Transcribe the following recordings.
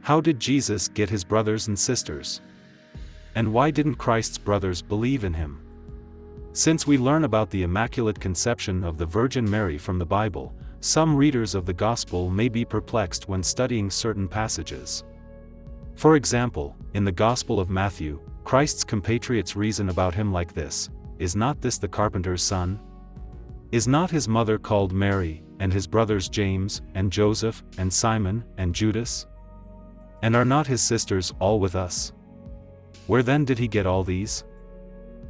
How did Jesus get his brothers and sisters? And why didn't Christ's brothers believe in him? Since we learn about the Immaculate Conception of the Virgin Mary from the Bible, some readers of the Gospel may be perplexed when studying certain passages. For example, in the Gospel of Matthew, Christ's compatriots reason about him like this: "Is not this the carpenter's son? Is not his mother called Mary, and his brothers James, and Joseph, and Simon, and Judas? And are not his sisters all with us? Where then did he get all these?"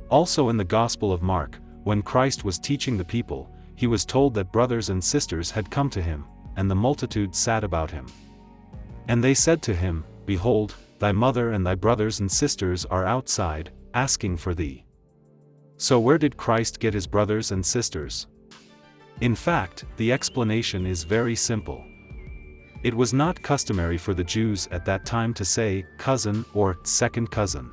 Also in the Gospel of Mark, when Christ was teaching the people, he was told that brothers and sisters had come to him, and the multitude sat about him. And they said to him, "Behold, thy mother and thy brothers and sisters are outside, asking for thee." So where did Christ get his brothers and sisters? In fact, the explanation is very simple. It was not customary for the Jews at that time to say cousin or second cousin.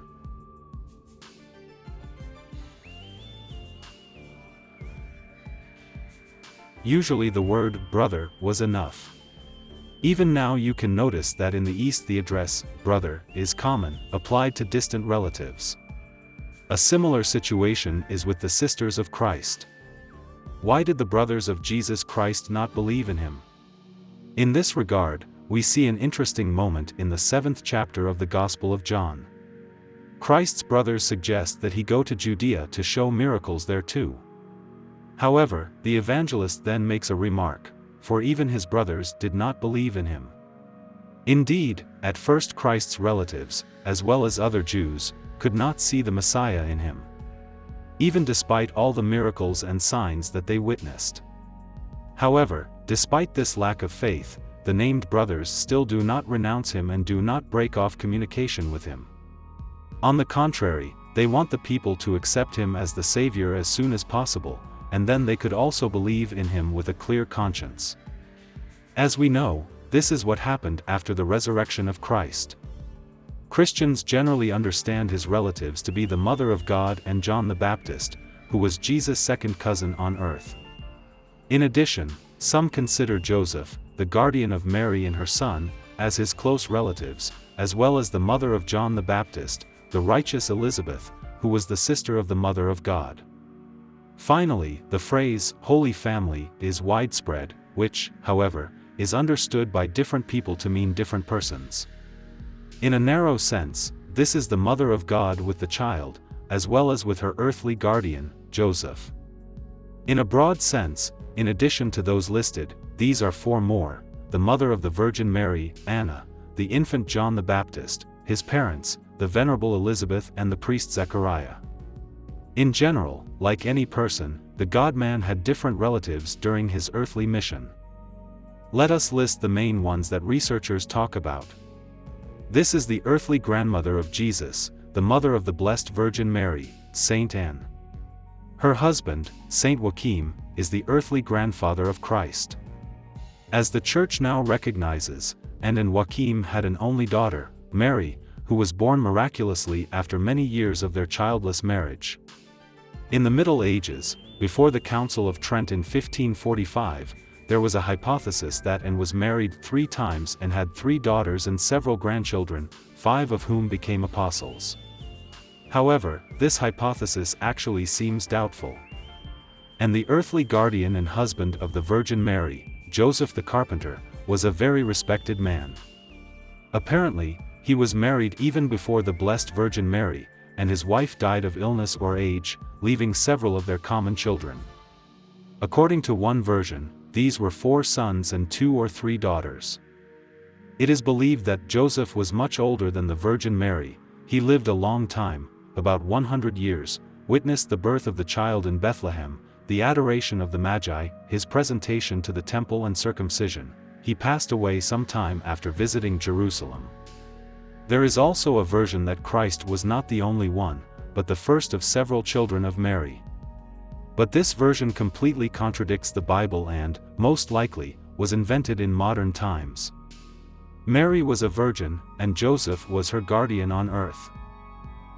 Usually the word brother was enough. Even now you can notice that in the East the address brother is common, applied to distant relatives. A similar situation is with the sisters of Christ. Why did the brothers of Jesus Christ not believe in him? In this regard, we see an interesting moment in the 7th chapter of the Gospel of John. Christ's brothers suggest that he go to Judea to show miracles there too. However, the evangelist then makes a remark, for even his brothers did not believe in him. Indeed, at first Christ's relatives, as well as other Jews, could not see the Messiah in him, even despite all the miracles and signs that they witnessed. However, despite this lack of faith, the named brothers still do not renounce him and do not break off communication with him. On the contrary, they want the people to accept him as the Savior as soon as possible, and then they could also believe in him with a clear conscience. As we know, this is what happened after the resurrection of Christ. Christians generally understand his relatives to be the Mother of God and John the Baptist, who was Jesus' second cousin on earth. In addition, some consider Joseph, the guardian of Mary and her son, as his close relatives, as well as the mother of John the Baptist, the righteous Elizabeth, who was the sister of the Mother of God. Finally, the phrase, Holy Family, is widespread, which, however, is understood by different people to mean different persons. In a narrow sense, this is the Mother of God with the child, as well as with her earthly guardian, Joseph. In a broad sense, in addition to those listed, these are four more: the mother of the Virgin Mary, Anna, the infant John the Baptist, his parents, the venerable Elizabeth and the priest Zechariah. In general, like any person, the God-man had different relatives during his earthly mission. Let us list the main ones that researchers talk about. This is the earthly grandmother of Jesus, the mother of the Blessed Virgin Mary, Saint Anne. Her husband, Saint Joachim, is the earthly grandfather of Christ. As the Church now recognizes, Anne and Joachim had an only daughter, Mary, who was born miraculously after many years of their childless marriage. In the Middle Ages, before the Council of Trent in 1545, there was a hypothesis that Anne was married 3 times and had 3 daughters and several grandchildren, 5 of whom became apostles. However, this hypothesis actually seems doubtful. And the earthly guardian and husband of the Virgin Mary, Joseph the carpenter, was a very respected man. Apparently, he was married even before the Blessed Virgin Mary, and his wife died of illness or age, leaving several of their common children. According to one version, these were 4 sons and 2 or 3 daughters. It is believed that Joseph was much older than the Virgin Mary. He lived a long time, about 100 years, witnessed the birth of the child in Bethlehem, the adoration of the Magi, his presentation to the temple and circumcision. He passed away some time after visiting Jerusalem. There is also a version that Christ was not the only one, but the first of several children of Mary. But this version completely contradicts the Bible and, most likely, was invented in modern times. Mary was a virgin, and Joseph was her guardian on earth.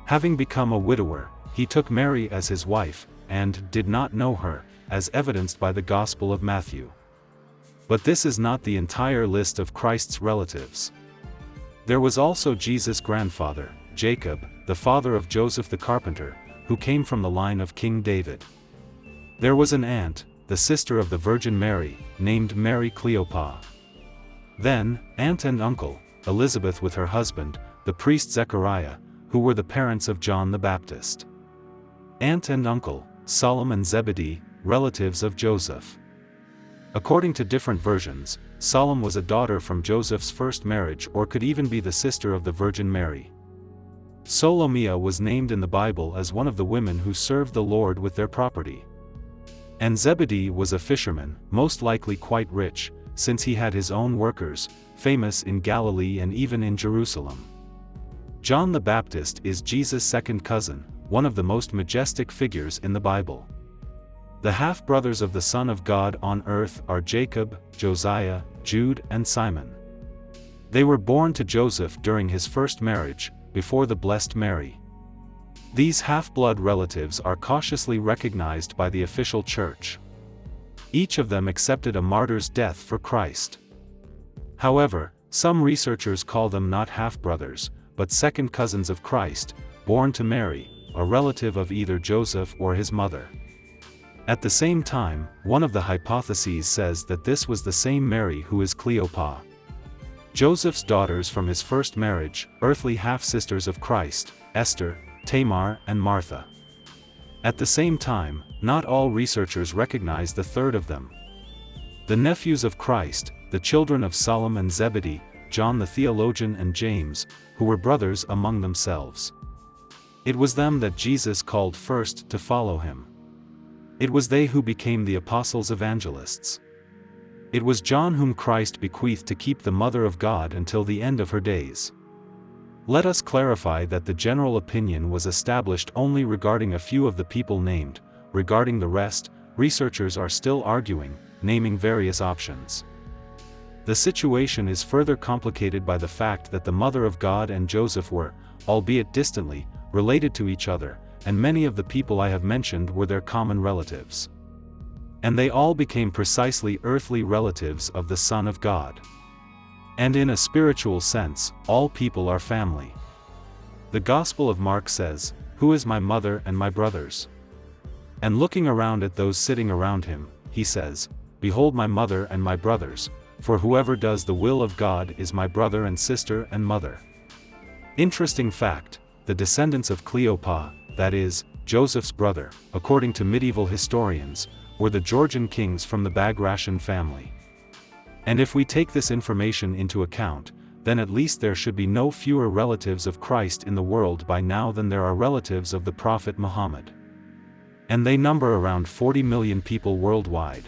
Having become a widower, he took Mary as his wife, and did not know her, as evidenced by the Gospel of Matthew. But this is not the entire list of Christ's relatives. There was also Jesus' grandfather, Jacob, the father of Joseph the carpenter, who came from the line of King David. There was an aunt, the sister of the Virgin Mary, named Mary Cleopa. Then, aunt and uncle, Elizabeth with her husband, the priest Zechariah, who were the parents of John the Baptist. Aunt and uncle, Solomon and Zebedee, relatives of Joseph. According to different versions, Solomon was a daughter from Joseph's first marriage or could even be the sister of the Virgin Mary. Solomia was named in the Bible as one of the women who served the Lord with their property. And Zebedee was a fisherman, most likely quite rich, since he had his own workers, famous in Galilee and even in Jerusalem. John the Baptist is Jesus' second cousin, one of the most majestic figures in the Bible. The half-brothers of the Son of God on earth are Jacob, Josiah, Jude, and Simon. They were born to Joseph during his first marriage, before the Blessed Mary. These half-blood relatives are cautiously recognized by the official church. Each of them accepted a martyr's death for Christ. However, some researchers call them not half-brothers, but second cousins of Christ, born to Mary, a relative of either Joseph or his mother. At the same time, one of the hypotheses says that this was the same Mary who is Cleopa, Joseph's daughters from his first marriage, earthly half-sisters of Christ, Esther, Tamar, and Martha. At the same time, not all researchers recognize the third of them. The nephews of Christ, the children of Solomon and Zebedee, John the theologian and James, who were brothers among themselves. It was them that Jesus called first to follow him. It was they who became the apostles' evangelists. It was John whom Christ bequeathed to keep the Mother of God until the end of her days. Let us clarify that the general opinion was established only regarding a few of the people named. Regarding the rest, researchers are still arguing, naming various options. The situation is further complicated by the fact that the Mother of God and Joseph were, albeit distantly, related to each other, and many of the people I have mentioned were their common relatives. And they all became precisely earthly relatives of the Son of God. And in a spiritual sense, all people are family. The Gospel of Mark says, "Who is my mother and my brothers?" And looking around at those sitting around him, he says, "Behold my mother and my brothers, for whoever does the will of God is my brother and sister and mother." Interesting fact, the descendants of Cleopa, that is, Joseph's brother, according to medieval historians, were the Georgian kings from the Bagration family. And if we take this information into account, then at least there should be no fewer relatives of Christ in the world by now than there are relatives of the Prophet Muhammad. And they number around 40 million people worldwide.